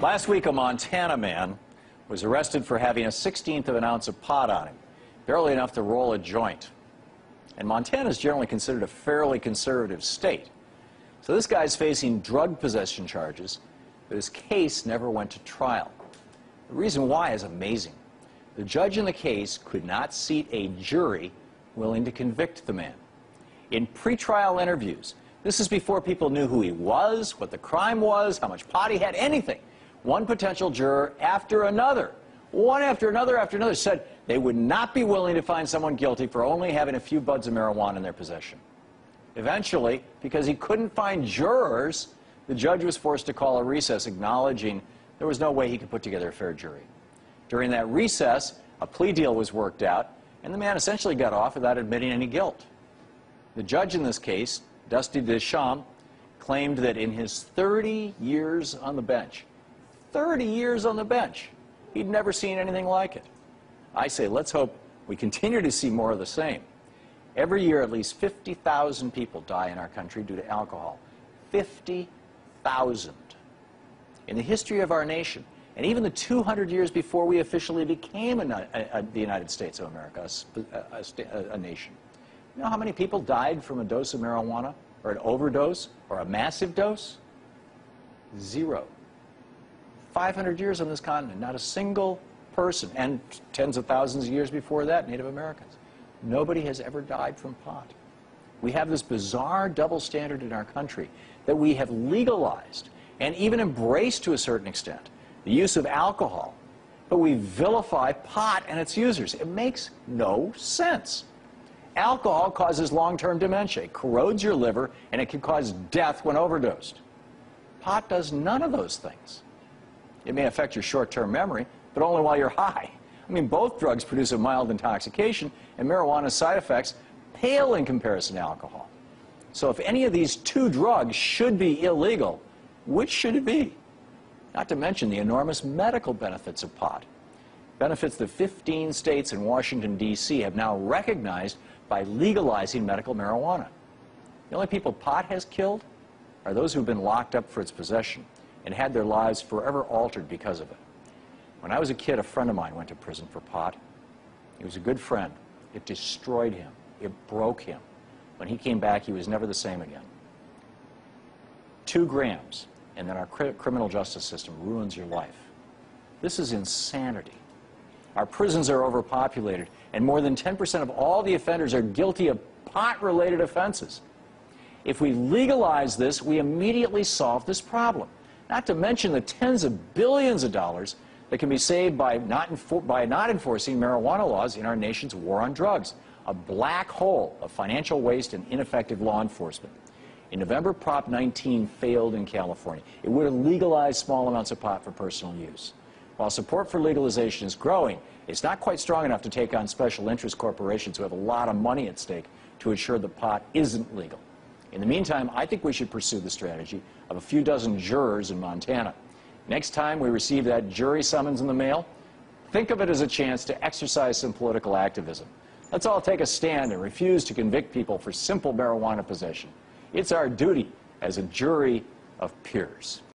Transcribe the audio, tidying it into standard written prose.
Last week, a Montana man was arrested for having a 1/16 of an ounce of pot on him, barely enough to roll a joint. And Montana is generally considered a fairly conservative state. So this guy's facing drug possession charges, but his case never went to trial. The reason why is amazing. The judge in the case could not seat a jury willing to convict the man. In pretrial interviews, this is before people knew who he was, what the crime was, how much pot he had, anything. One potential juror after another, one after another, said they would not be willing to find someone guilty for only having a few buds of marijuana in their possession. Eventually, because he couldn't find jurors, the judge was forced to call a recess, acknowledging there was no way he could put together a fair jury. During that recess, a plea deal was worked out, and the man essentially got off without admitting any guilt. The judge in this case, Dusty Deschamps, claimed that in his 30 years on the bench, 30 years on the bench, he'd never seen anything like it. I say, let's hope we continue to see more of the same. Every year, at least 50,000 people die in our country due to alcohol. 50,000. In the history of our nation, and even the 200 years before we officially became the United States of America, a nation, you know how many people died from a dose of marijuana, or an overdose, or a massive dose? Zero. 500 years on this continent, not a single person, and tens of thousands of years before that, Native Americans. Nobody has ever died from pot. We have this bizarre double standard in our country that we have legalized and even embraced to a certain extent the use of alcohol, but we vilify pot and its users. It makes no sense. Alcohol causes long-term dementia. It corrodes your liver, and it can cause death when overdosed. Pot does none of those things. It may affect your short-term memory, but only while you're high. I mean, both drugs produce a mild intoxication, and marijuana's side effects pale in comparison to alcohol. So if any of these two drugs should be illegal, which should it be? Not to mention the enormous medical benefits of pot. Benefits that 15 states and Washington, D.C. have now recognized by legalizing medical marijuana. The only people pot has killed are those who've been locked up for its possession and had their lives forever altered because of it. When I was a kid, a friend of mine went to prison for pot. He was a good friend. It destroyed him. It broke him. When he came back, he was never the same again. 2 grams, and then our criminal justice system ruins your life. This is insanity. Our prisons are overpopulated, and more than 10% of all the offenders are guilty of pot-related offenses. If we legalize this, we immediately solve this problem. Not to mention the tens of billions of dollars that can be saved by not enforcing marijuana laws in our nation's war on drugs, a black hole of financial waste and ineffective law enforcement. In November, Prop 19 failed in California. It would have legalized small amounts of pot for personal use. While support for legalization is growing, it's not quite strong enough to take on special interest corporations who have a lot of money at stake to ensure that pot isn't legal. In the meantime, I think we should pursue the strategy of a few dozen jurors in Montana. Next time we receive that jury summons in the mail, think of it as a chance to exercise some political activism. Let's all take a stand and refuse to convict people for simple marijuana possession. It's our duty as a jury of peers.